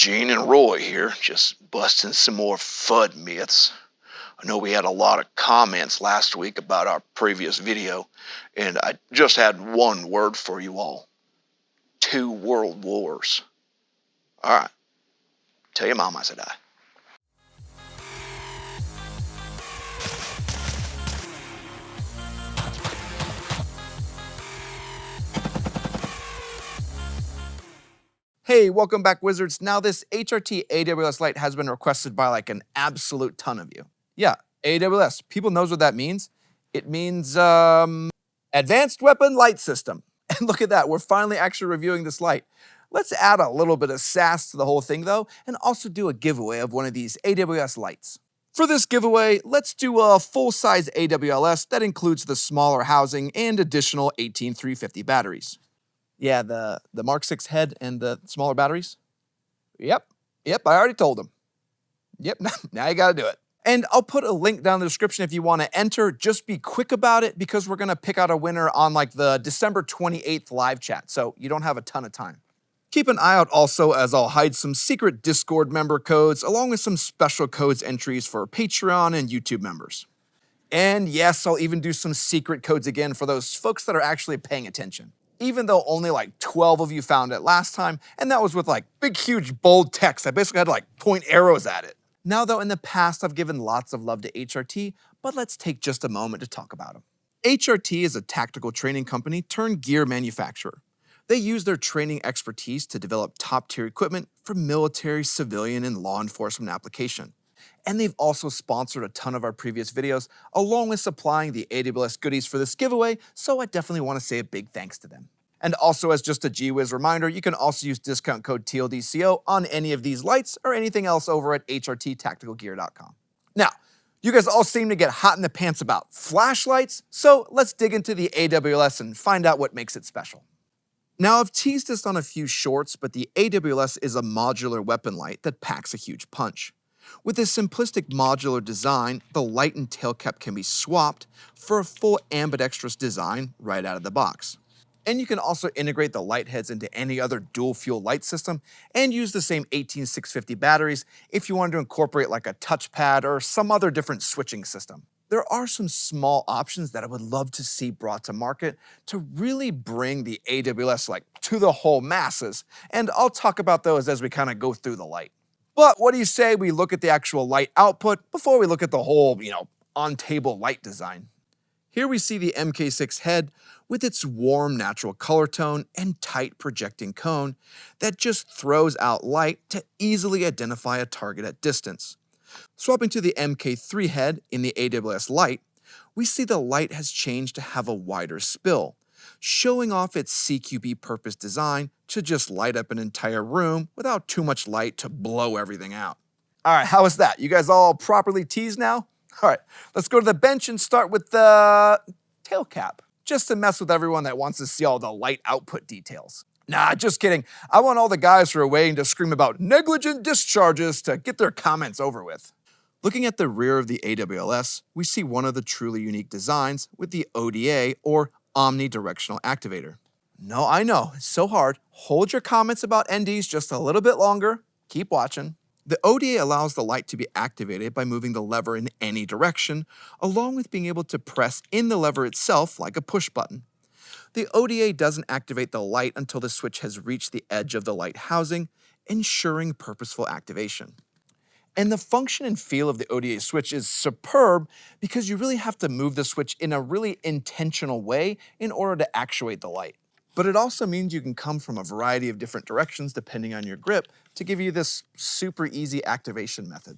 Gene and Roy here, just busting some more FUD myths. I know we had a lot of comments last week about our previous video, and I just had one word for you all. 2 world wars. Alright, tell your mom I said hi. Hey, welcome back, Wizards. Now, this HRT AWLS Light has been requested by like an absolute ton of you. Yeah, AWLS. People knows what that means. It means, Advanced Weapon Light System. And look at that, we're finally actually reviewing this light. Let's add a little bit of sass to the whole thing, though, and also do a giveaway of one of these AWS lights. For this giveaway, let's do a full-size AWLS that includes the smaller housing and additional 18350 batteries. Yeah, the Mark 6 head and the smaller batteries? Yep, I already told them. Yep, now you gotta do it. And I'll put a link down in the description if you want to enter. Just be quick about it because we're gonna pick out a winner on like the December 28th live chat, so you don't have a ton of time. Keep an eye out also as I'll hide some secret Discord member codes along with some special codes entries for Patreon and YouTube members. And yes, I'll even do some secret codes again for those folks that are actually paying attention. Even though only like 12 of you found it last time, and that was with like big, huge, bold text. I basically had to like point arrows at it. Now though, in the past, I've given lots of love to HRT, but let's take just a moment to talk about them. HRT is a tactical training company turned gear manufacturer. They use their training expertise to develop top-tier equipment for military, civilian, and law enforcement application. And they've also sponsored a ton of our previous videos, along with supplying the AWS goodies for this giveaway, so I definitely want to say a big thanks to them. And also, as just a GWiz reminder, you can also use discount code TLDco on any of these lights or anything else over at HRTtacticalgear.com. Now, you guys all seem to get hot in the pants about flashlights, so let's dig into the AWLS and find out what makes it special. Now, I've teased this on a few shorts, but the AWLS is a modular weapon light that packs a huge punch. With this simplistic modular design, the light and tail cap can be swapped for a full ambidextrous design right out of the box. And you can also integrate the light heads into any other dual fuel light system and use the same 18650 batteries if you wanted to incorporate like a touchpad or some other different switching system. There are some small options that I would love to see brought to market to really bring the AWS like to the whole masses, and I'll talk about those as we kind of go through the light. But what do you say we look at the actual light output before we look at the whole, on-table light design? Here we see the MK6 head with its warm natural color tone and tight projecting cone that just throws out light to easily identify a target at distance. Swapping to the MK3 head in the AWS Light, we see the light has changed to have a wider spill, showing off its CQB purpose design to just light up an entire room without too much light to blow everything out. All right, how was that? You guys all properly teased now? All right, let's go to the bench and start with the tail cap, just to mess with everyone that wants to see all the light output details. Nah, just kidding. I want all the guys who are waiting to scream about negligent discharges to get their comments over with. Looking at the rear of the AWLS, we see one of the truly unique designs with the ODA, or omnidirectional activator. No, I know, it's so hard. Hold your comments about NDs just a little bit longer. Keep watching. The ODA allows the light to be activated by moving the lever in any direction, along with being able to press in the lever itself like a push button. The ODA doesn't activate the light until the switch has reached the edge of the light housing, ensuring purposeful activation. And the function and feel of the ODA switch is superb because you really have to move the switch in a really intentional way in order to actuate the light. But it also means you can come from a variety of different directions depending on your grip to give you this super easy activation method.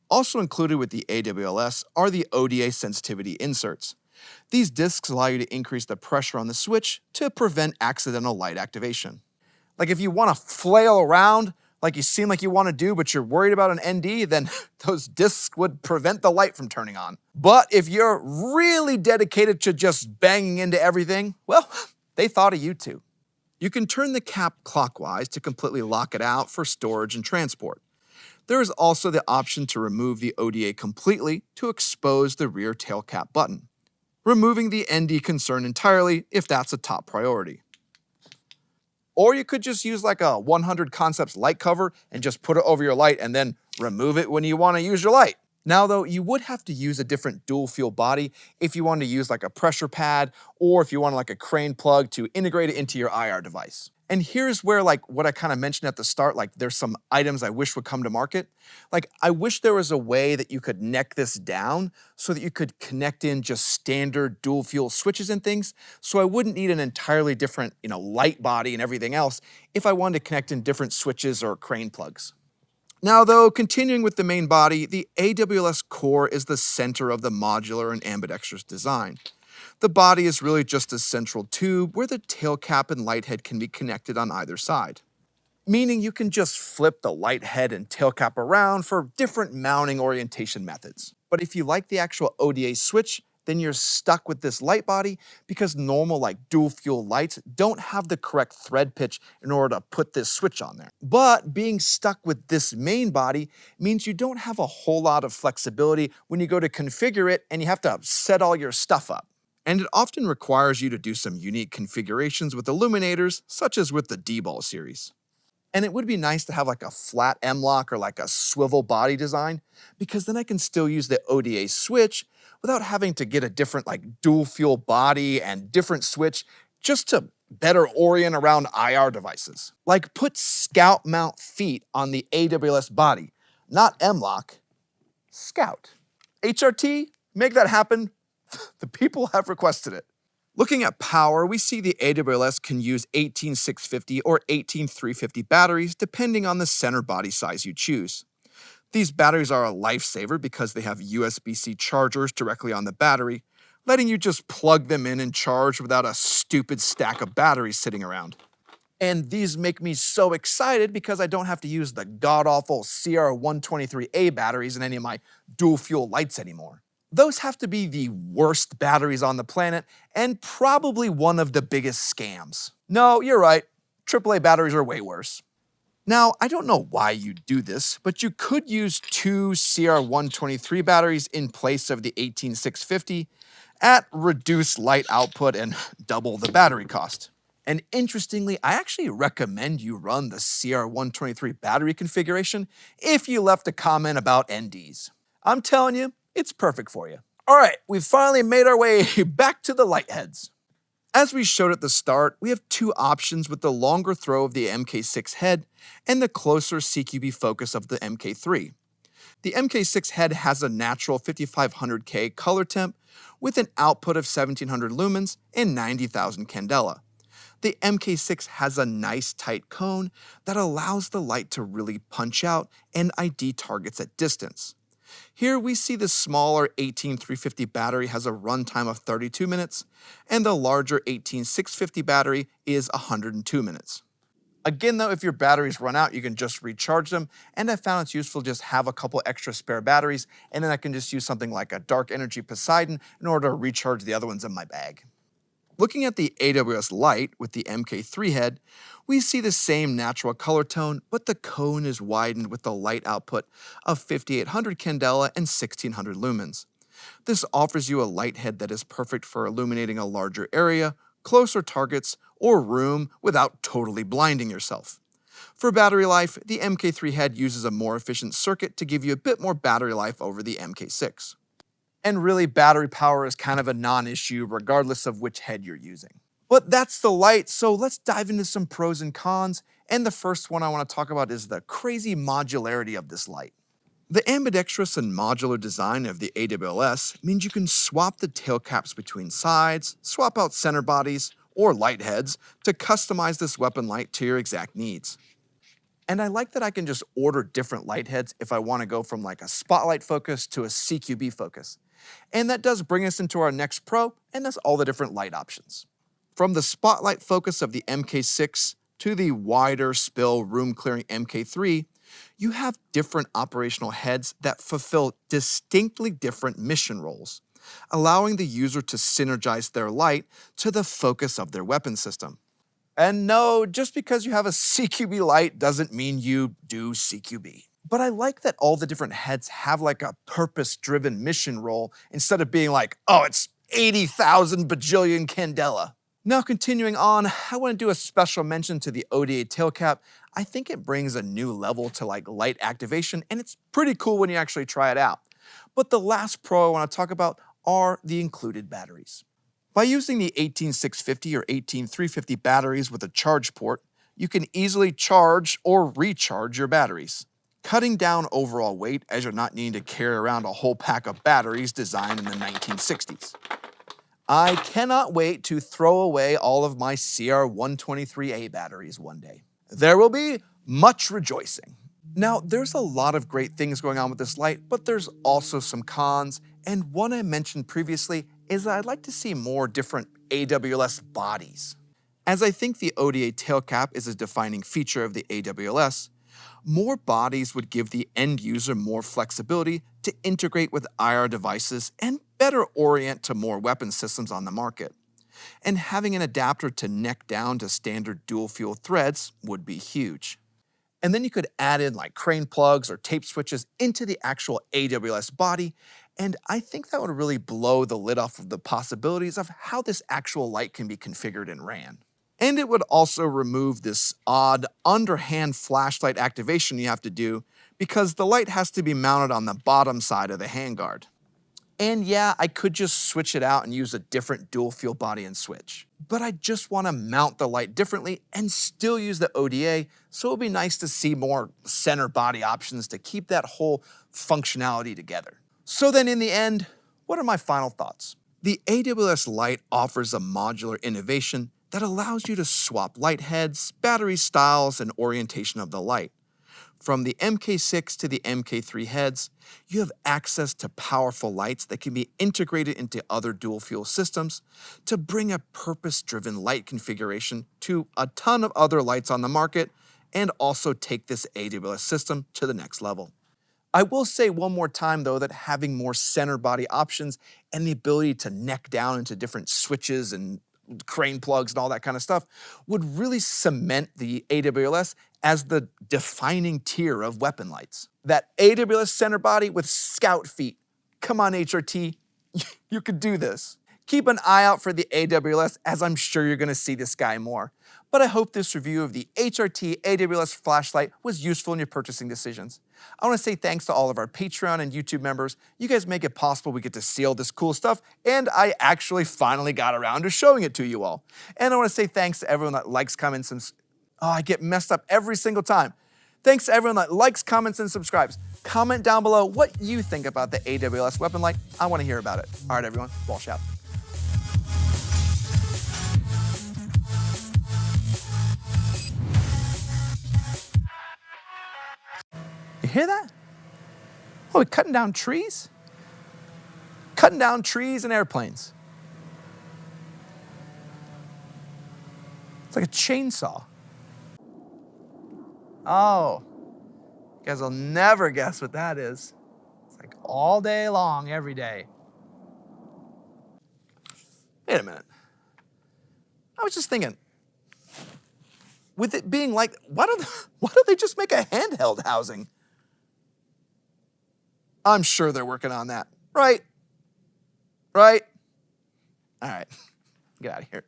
Also included with the AWLS are the ODA sensitivity inserts. These discs allow you to increase the pressure on the switch to prevent accidental light activation. Like if you want to flail around like you seem like you want to do, but you're worried about an ND, then those discs would prevent the light from turning on. But if you're really dedicated to just banging into everything, well, they thought of you too. You can turn the cap clockwise to completely lock it out for storage and transport. There is also the option to remove the ODA completely to expose the rear tail cap button, removing the ND concern entirely if that's a top priority. Or you could just use like a 100 concepts light cover and just put it over your light and then remove it when you want to use your light. Now though, you would have to use a different dual fuel body if you wanted to use like a pressure pad or if you wanted like a crane plug to integrate it into your IR device. And here's where like what I kind of mentioned at the start, like there's some items I wish would come to market. Like I wish there was a way that you could neck this down so that you could connect in just standard dual fuel switches and things. So I wouldn't need an entirely different, light body and everything else if I wanted to connect in different switches or crane plugs. Now though, continuing with the main body, the AWLS core is the center of the modular and ambidextrous design. The body is really just a central tube where the tail cap and light head can be connected on either side. Meaning you can just flip the light head and tail cap around for different mounting orientation methods. But if you like the actual ODA switch, then you're stuck with this light body because normal like dual fuel lights don't have the correct thread pitch in order to put this switch on there. But being stuck with this main body means you don't have a whole lot of flexibility when you go to configure it and you have to set all your stuff up. And it often requires you to do some unique configurations with illuminators, such as with the D-Ball series. And it would be nice to have like a flat M-lock or like a swivel body design, because then I can still use the ODA switch without having to get a different like dual fuel body and different switch just to better orient around IR devices. Like put Scout mount feet on the AWS body, not M-lock, Scout. HRT, make that happen. The people have requested it. Looking at power, we see the AWLS can use 18650 or 18350 batteries depending on the center body size you choose. These batteries are a lifesaver because they have USB-C chargers directly on the battery, letting you just plug them in and charge without a stupid stack of batteries sitting around. And these make me so excited because I don't have to use the god-awful CR123A batteries in any of my dual fuel lights anymore. Those have to be the worst batteries on the planet and probably one of the biggest scams. No, you're right, AAA batteries are way worse. Now, I don't know why you do this, but you could use two CR123 batteries in place of the 18650 at reduced light output and double the battery cost. And interestingly, I actually recommend you run the CR123 battery configuration if you left a comment about NDs. I'm telling you, it's perfect for you. All right, we've finally made our way back to the light heads. As we showed at the start, we have two options with the longer throw of the MK6 head and the closer CQB focus of the MK3. The MK6 head has a natural 5500K color temp with an output of 1700 lumens and 90,000 candela. The MK6 has a nice tight cone that allows the light to really punch out and ID targets at distance. Here we see the smaller 18350 battery has a runtime of 32 minutes, and the larger 18650 battery is 102 minutes. Again though, if your batteries run out, you can just recharge them, and I found it's useful to just have a couple extra spare batteries, and then I can just use something like a Dark Energy Poseidon in order to recharge the other ones in my bag. Looking at the AWS Light with the MK3 head, we see the same natural color tone, but the cone is widened with the light output of 5800 candela and 1600 lumens. This offers you a light head that is perfect for illuminating a larger area, closer targets, or room without totally blinding yourself. For battery life, the MK3 head uses a more efficient circuit to give you a bit more battery life over the MK6. And really, battery power is kind of a non-issue regardless of which head you're using. But that's the light, so let's dive into some pros and cons, and the first one I want to talk about is the crazy modularity of this light. The ambidextrous and modular design of the AWLS means you can swap the tail caps between sides, swap out center bodies, or light heads to customize this weapon light to your exact needs. And I like that I can just order different light heads if I want to go from like a spotlight focus to a CQB focus. And that does bring us into our next pro, and that's all the different light options. From the spotlight focus of the MK6 to the wider spill room clearing MK3, you have different operational heads that fulfill distinctly different mission roles, allowing the user to synergize their light to the focus of their weapon system. And no, just because you have a CQB light doesn't mean you do CQB. But I like that all the different heads have like a purpose-driven mission role instead of being like, oh, it's 80,000 bajillion candela. Now continuing on, I want to do a special mention to the ODA Tail cap. I think it brings a new level to like light activation, and it's pretty cool when you actually try it out. But the last pro I want to talk about are the included batteries. By using the 18650 or 18350 batteries with a charge port, you can easily charge or recharge your batteries, cutting down overall weight as you're not needing to carry around a whole pack of batteries designed in the 1960s. I cannot wait to throw away all of my CR123A batteries one day. There will be much rejoicing. Now, there's a lot of great things going on with this light, but there's also some cons, and one I mentioned previously is that I'd like to see more different AWLS bodies. As I think the ODA tail cap is a defining feature of the AWLS, more bodies would give the end user more flexibility to integrate with IR devices and better orient to more weapon systems on the market. And having an adapter to neck down to standard dual fuel threads would be huge. And then you could add in like crane plugs or tape switches into the actual AWLS body, and I think that would really blow the lid off of the possibilities of how this actual light can be configured and ran. And it would also remove this odd underhand flashlight activation you have to do because the light has to be mounted on the bottom side of the handguard. And yeah, I could just switch it out and use a different dual fuel body and switch. But I just want to mount the light differently and still use the ODA, so it would be nice to see more center body options to keep that whole functionality together. So then in the end, what are my final thoughts? The AWLS Light offers a modular innovation that allows you to swap light heads, battery styles, and orientation of the light. From the MK6 to the MK3 heads, you have access to powerful lights that can be integrated into other dual fuel systems to bring a purpose-driven light configuration to a ton of other lights on the market and also take this AWLS system to the next level. I will say one more time though that having more center body options and the ability to neck down into different switches and crane plugs and all that kind of stuff would really cement the AWLS as the defining tier of weapon lights. That AWLS center body with scout feet. Come on, HRT, you could do this. Keep an eye out for the AWLS, as I'm sure you're gonna see this guy more. But I hope this review of the HRT AWLS flashlight was useful in your purchasing decisions. I wanna say thanks to all of our Patreon and YouTube members. You guys make it possible we get to see all this cool stuff, and I actually finally got around to showing it to you all. And I wanna say thanks to everyone that likes, comments, and I get messed up every single time. Thanks to everyone that likes, comments, and subscribes. Comment down below what you think about the AWLS weapon light. I wanna hear about it. All right, everyone, Walsh out. You hear that? Oh, we're cutting down trees? Cutting down trees and airplanes. It's like a chainsaw. Oh, you guys will never guess what that is. It's like all day long, every day. Wait a minute. I was just thinking, with it being like, why don't they just make a handheld housing? I'm sure they're working on that. Right? Right? All right, get out of here.